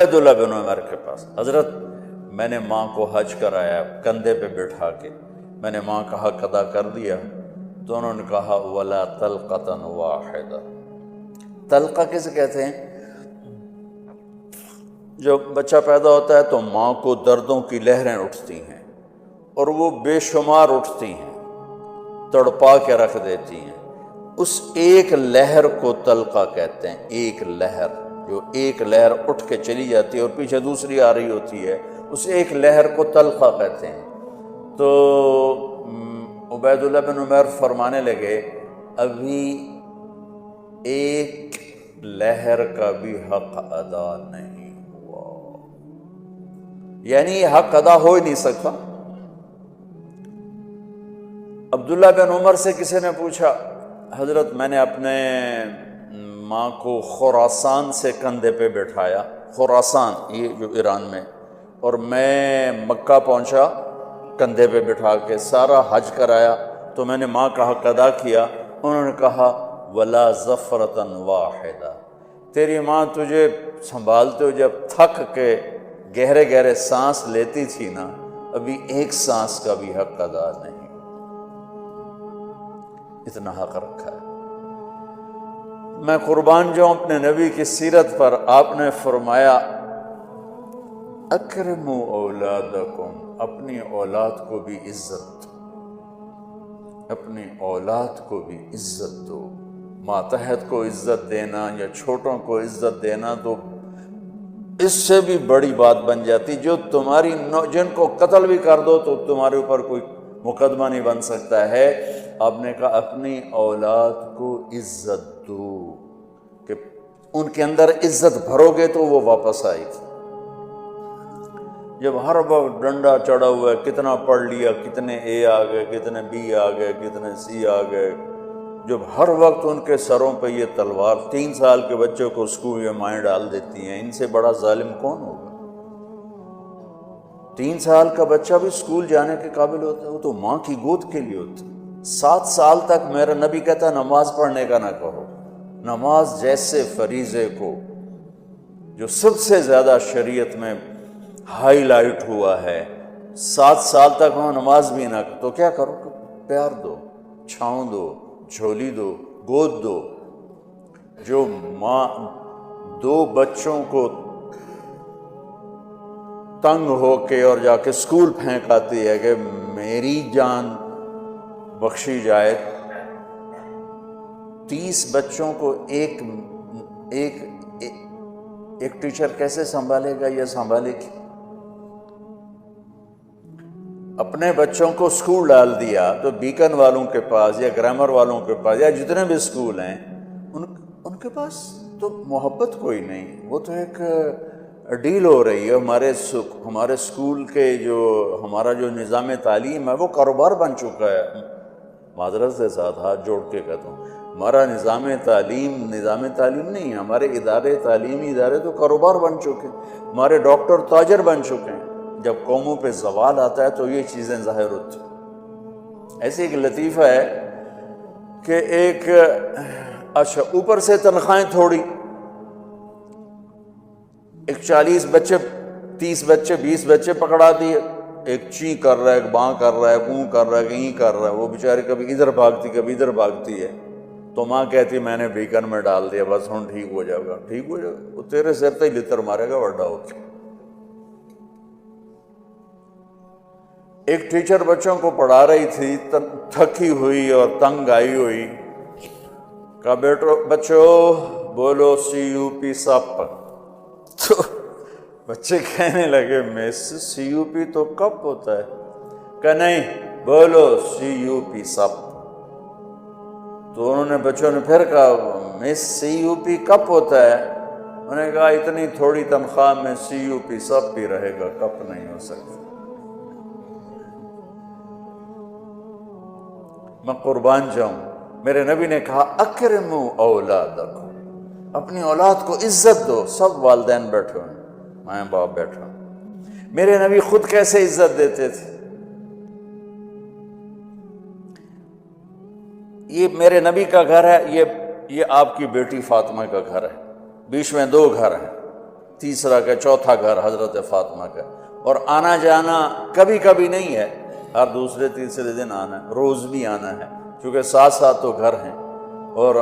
عبداللہ بن عمر کے پاس، حضرت میں نے ماں کو حج کرایا کندھے پہ بٹھا کے، میں نے ماں کا حق ادا کر دیا، تو انہوں نے کہا ولا طلقۃ واحدہ۔ طلقہ کسے کہتے ہیں؟ جب بچہ پیدا ہوتا ہے تو ماں کو دردوں کی لہریں اٹھتی ہیں اور وہ بے شمار اٹھتی ہیں، تڑپا کے رکھ دیتی ہیں، اس ایک لہر کو طلقہ کہتے ہیں۔ ایک لہر، جو ایک لہر اٹھ کے چلی جاتی ہے اور پیچھے دوسری آ رہی ہوتی ہے، اس ایک لہر کو طلقہ کہتے ہیں۔ تو عبیداللہ بن عمر فرمانے لگے ابھی ایک لہر کا بھی حق ادا نہیں ہوا، یعنی یہ حق ادا ہو ہی نہیں سکتا۔ عبداللہ بن عمر سے کسی نے پوچھا حضرت میں نے اپنے ماں کو خراسان سے کندھے پہ بٹھایا، خراسان یہ جو ایران میں، اور میں مکہ پہنچا کندھے پہ بٹھا کے، سارا حج کرایا، تو میں نے ماں کا حق ادا کیا۔ انہوں نے کہا ولا ظفرۃ واحدہ، تیری ماں تجھے سنبھالتے ہو جب تھک کے گہرے گہرے سانس لیتی تھی نا، ابھی ایک سانس کا بھی حق ادا نہیں، اتنا حق رکھا ہے۔ میں قربان جاؤں اپنے نبی کی سیرت پر، آپ نے فرمایا اکرموا اولادکم، اپنی اولاد کو بھی عزت دو، اپنی اولاد کو بھی عزت دو۔ ماتحت کو عزت دینا یا چھوٹوں کو عزت دینا تو اس سے بھی بڑی بات بن جاتی، جو تمہاری جن کو قتل بھی کر دو تو تمہارے اوپر کوئی مقدمہ نہیں بن سکتا ہے۔ آپ نے کہا اپنی اولاد کو عزت دو، کہ ان کے اندر عزت بھرو گے تو وہ واپس آئے گی۔ جب ہر وقت ڈنڈا چڑھا ہوا ہے، کتنا پڑھ لیا، کتنے اے آ گئے، کتنے بی آ گئے، کتنے سی آ گئے، جب ہر وقت ان کے سروں پہ یہ تلوار، 3 سال کے بچوں کو اسکول میں مائیں ڈال دیتی ہیں، ان سے بڑا ظالم کون ہوگا؟ 3 سال کا بچہ بھی اسکول جانے کے قابل ہوتا ہے، وہ تو ماں کی گود کے لیے ہوتا ہے۔ 7 سال تک میرا نبی کہتا ہے نماز پڑھنے کا نہ کہو، نماز جیسے فریضے کو جو سب سے زیادہ شریعت میں ہائی لائٹ ہوا ہے، 7 سال تک وہاں نماز بھی نہ تو کیا کرو؟ پیار دو، چھاؤں دو، جھولی دو، گود دو۔ جو ماں 2 بچوں کو تنگ ہو کے اور جا کے اسکول پھینک آتی ہے کہ میری جان بخشی جائے، 30 بچوں کو ایک ٹیچر کیسے سنبھالے گا یا سنبھالے گی؟ اپنے بچوں کو اسکول ڈال دیا تو بیکن والوں کے پاس یا گرامر والوں کے پاس یا جتنے بھی اسکول ہیں ان کے پاس تو محبت کوئی نہیں، وہ تو ایک ڈیل ہو رہی ہے۔ ہمارے اسکول کے ہمارا جو نظام تعلیم ہے وہ کاروبار بن چکا ہے۔ معذرت سے ساتھ ہاتھ جوڑ کے کہتا ہوں، ہمارا نظام تعلیم نہیں ہے، ہمارے تعلیمی ادارے تو کاروبار بن چکے ہیں، ہمارے ڈاکٹر تاجر بن چکے ہیں۔ جب قوموں پہ زوال آتا ہے تو یہ چیزیں ظاہر ہوتی ہیں۔ ایسے ایک لطیفہ ہے کہ اچھا اوپر سے تنخواہیں تھوڑی، 40 بچے، 30 بچے، 20 بچے پکڑا دیے، ایک چی کر رہا ہے، ایک باں کر رہا ہے، ایک اون کر رہا ہے، ایک این کر رہا ہے، وہ بیچارے کبھی ادھر بھاگتی کبھی ادھر بھاگتی ہے، تو ماں کہتی میں نے بیکن میں ڈال دیا، بس ہوں ٹھیک ہو جائے گا، ٹھیک ہو جائے گا، وہ تیرے سر تے لتر مارے گا بڑا ہو کے۔ ایک ٹیچر بچوں کو پڑھا رہی تھی، تھکی ہوئی اور تنگ آئی ہوئی، کہا بچوں بولو CUP سب، تو بچے کہنے لگے مس CUP تو کپ ہوتا ہے، کہ نہیں بولو CUP سب۔ تو انہوں نے بچوں نے پھر کہا مس CUP کپ ہوتا ہے، انہوں نے کہا اتنی تھوڑی تنخواہ میں CUP سب بھی رہے گا، کپ نہیں ہو سکتا۔ میں قربان جاؤں، میرے نبی نے کہا اکرموا اولادکم، اپنی اولاد کو عزت دو۔ سب والدین بیٹھے ہیں، ماں باپ بیٹھے ہیں، میرے نبی خود کیسے عزت دیتے تھے؟ یہ میرے نبی کا گھر ہے، یہ آپ کی بیٹی فاطمہ کا گھر ہے، بیچ میں 2 گھر ہیں، تیسرا کا چوتھا گھر حضرت فاطمہ کا، اور آنا جانا کبھی کبھی نہیں ہے، ہر دوسرے تیسرے دن آنا ہے، روز بھی آنا ہے، کیونکہ ساتھ ساتھ تو گھر ہیں۔ اور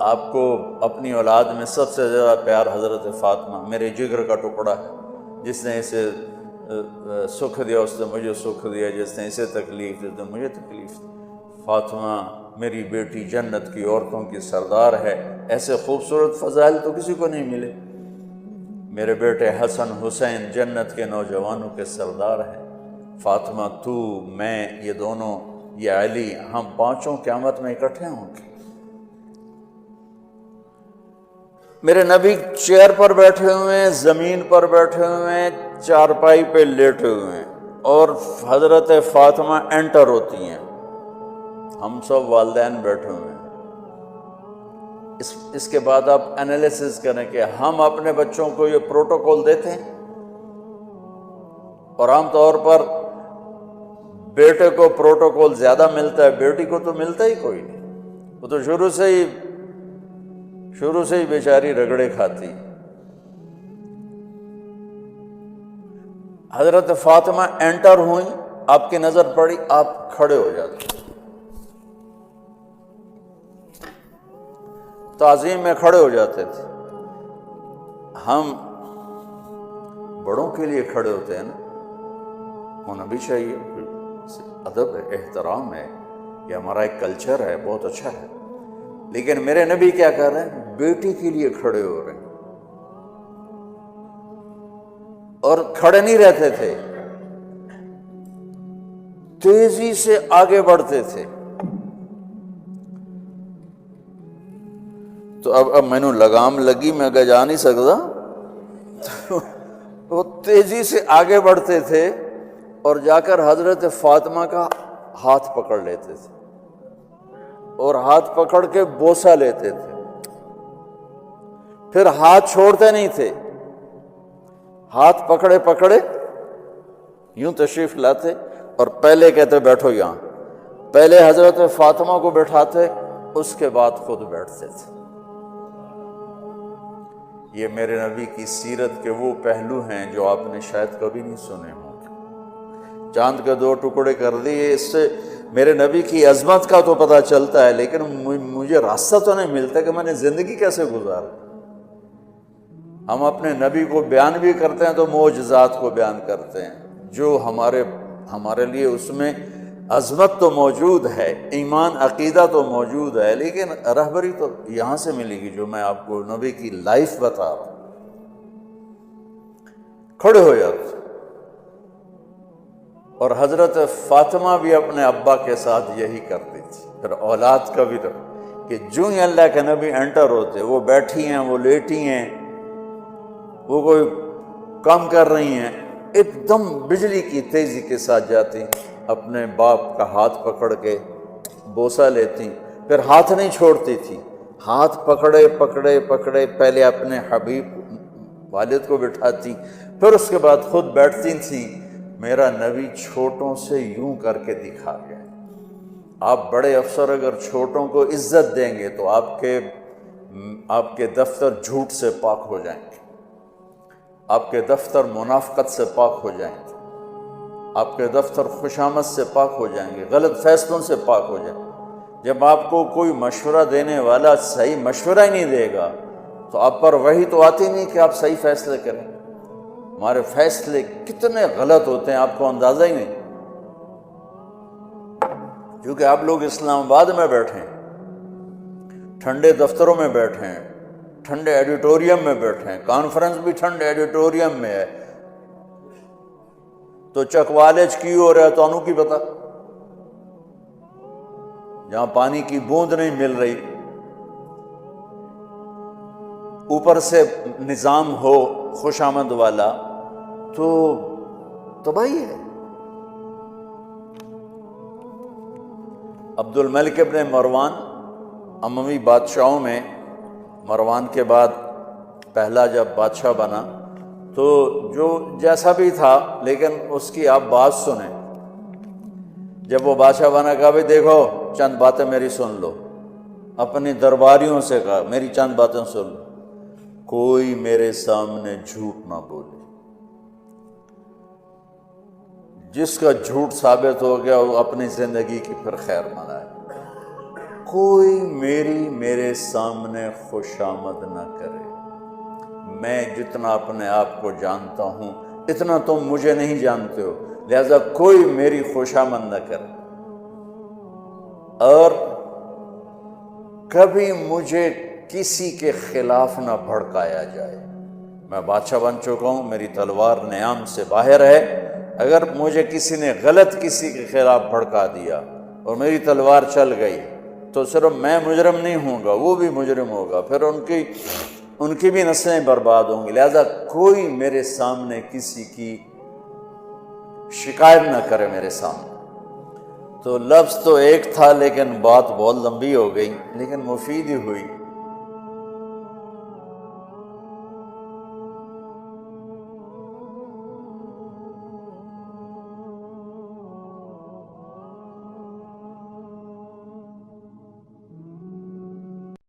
آپ کو اپنی اولاد میں سب سے زیادہ پیار حضرت فاطمہ، میرے جگر کا ٹکڑا ہے، جس نے اسے سکھ دیا اس نے مجھے سکھ دیا، جس نے اسے تکلیف دی تو مجھے تکلیف دی۔ فاطمہ میری بیٹی جنت کی عورتوں کی سردار ہے، ایسے خوبصورت فضائل تو کسی کو نہیں ملے۔ میرے بیٹے حسن حسین جنت کے نوجوانوں کے سردار ہیں۔ فاطمہ تو، میں، یہ دونوں، یہ علی، ہم پانچوں قیامت میں اکٹھے ہوں گے۔ میرے نبی چیئر پر بیٹھے ہوئے ہیں، زمین پر بیٹھے ہوئے ہیں، چارپائی پہ لیٹے ہوئے ہیں، اور حضرت فاطمہ انٹر ہوتی ہیں، ہم سب والدین بیٹھے ہوئے ہیں۔ اس کے بعد آپ انالیسس کریں کہ ہم اپنے بچوں کو یہ پروٹوکول دیتے ہیں، اور عام طور پر بیٹے کو پروٹوکول زیادہ ملتا ہے، بیٹی کو تو ملتا ہی کوئی نہیں، وہ تو شروع سے ہی بیچاری رگڑے کھاتی۔ حضرت فاطمہ انٹر ہوئیں، آپ کی نظر پڑی، آپ کھڑے ہو جاتے، تعظیم میں کھڑے ہو جاتے تھے۔ ہم بڑوں کے لیے کھڑے ہوتے ہیں نا، ہونا بھی چاہیے، ادب ہے، احترام ہے، یہ ہمارا ایک کلچر ہے، بہت اچھا ہے۔ لیکن میرے نبی کیا کر رہے ہیں؟ بیٹی کے لیے کھڑے ہو رہے ہیں، اور کھڑے نہیں رہتے تھے، تیزی سے آگے بڑھتے تھے۔ تو اب میں نے لگام لگی، میں اگر جا نہیں سکتا، تو وہ تیزی سے آگے بڑھتے تھے اور جا کر حضرت فاطمہ کا ہاتھ پکڑ لیتے تھے، اور ہاتھ پکڑ کے بوسہ لیتے تھے، پھر ہاتھ چھوڑتے نہیں تھے، ہاتھ پکڑے پکڑے یوں تشریف لاتے، اور پہلے کہتے بیٹھو یہاں، پہلے حضرت فاطمہ کو بٹھاتے، اس کے بعد خود بیٹھتے تھے۔ یہ میرے نبی کی سیرت کے وہ پہلو ہیں جو آپ نے شاید کبھی نہیں سنے ہوں گے۔ چاند کے دو ٹکڑے کر دیے، اس سے میرے نبی کی عظمت کا تو پتہ چلتا ہے، لیکن مجھے راستہ تو نہیں ملتا کہ میں نے زندگی کیسے گزار۔ ہم اپنے نبی کو بیان بھی کرتے ہیں تو معجزات کو بیان کرتے ہیں، جو ہمارے لیے اس میں عظمت تو موجود ہے، ایمان عقیدہ تو موجود ہے، لیکن رہبری تو یہاں سے ملے گی جو میں آپ کو نبی کی لائف بتا رہا ہوں۔ کھڑے ہو جاتے، اور حضرت فاطمہ بھی اپنے ابا کے ساتھ یہی کرتی تھی۔ پھر اولاد کا بھی رہا کہ جو ہی اللہ کے نبی انٹر ہوتے، وہ بیٹھی ہیں، وہ لیٹی ہیں، وہ کوئی کام کر رہی ہیں، ایک دم بجلی کی تیزی کے ساتھ جاتی، اپنے باپ کا ہاتھ پکڑ کے بوسہ لیتی، پھر ہاتھ نہیں چھوڑتی تھی، ہاتھ پکڑے پکڑے پکڑے پہلے اپنے حبیب والد کو بٹھاتی، پھر اس کے بعد خود بیٹھتی تھی۔ میرا نبی چھوٹوں سے یوں کر کے دکھا گیا۔ آپ بڑے افسر اگر چھوٹوں کو عزت دیں گے تو آپ کے دفتر جھوٹ سے پاک ہو جائیں گے، آپ کے دفتر منافقت سے پاک ہو جائیں گے، آپ کے دفتر خوشامد سے پاک ہو جائیں گے، غلط فیصلوں سے پاک ہو جائیں گے۔ جب آپ کو کوئی مشورہ دینے والا صحیح مشورہ ہی نہیں دے گا تو آپ پر وحی تو آتی نہیں کہ آپ صحیح فیصلے کریں۔ ہمارے فیصلے کتنے غلط ہوتے ہیں، آپ کو اندازہ ہی نہیں، کیونکہ آپ لوگ اسلام آباد میں بیٹھے ہیں، ٹھنڈے دفتروں میں بیٹھے ہیں، ٹھنڈے ایڈیٹوریم میں بیٹھے ہیں، کانفرنس بھی ٹھنڈے ایڈیٹوریم میں ہے، تو چکوالج کی ہو رہا ہے تو انو کی پتا، جہاں پانی کی بوند نہیں مل رہی، اوپر سے نظام ہو خوش آمد والا تو تباہی ہے۔ عبد الملک ابن مروان اموی بادشاہوں میں، مروان کے بعد پہلا جب بادشاہ بنا تو جو جیسا بھی تھا، لیکن اس کی آپ بات سنیں۔ جب وہ بادشاہ بنا کہا بھائی دیکھو چند باتیں میری سن لو، اپنی درباریوں سے کہا میری چند باتیں سن لو، کوئی میرے سامنے جھوٹ نہ بولے. جس کا جھوٹ ثابت ہو گیا وہ اپنی زندگی کی پھر خیر منائے. کوئی میرے سامنے خوشامد نہ کرے. میں جتنا اپنے آپ کو جانتا ہوں اتنا تم مجھے نہیں جانتے ہو، لہذا کوئی میری خوشامد نہ کرے. اور کبھی مجھے کسی کے خلاف نہ بھڑکایا جائے. میں بادشاہ بن چکا ہوں، میری تلوار نیام سے باہر ہے. اگر مجھے کسی نے غلط کسی کے خلاف بھڑکا دیا اور میری تلوار چل گئی تو صرف میں مجرم نہیں ہوں گا، وہ بھی مجرم ہوگا، پھر ان کی بھی نسلیں برباد ہوں گی. لہذا کوئی میرے سامنے کسی کی شکایت نہ کرے میرے سامنے. تو لفظ تو ایک تھا لیکن بات بہت لمبی ہو گئی، لیکن مفید ہی ہوئی.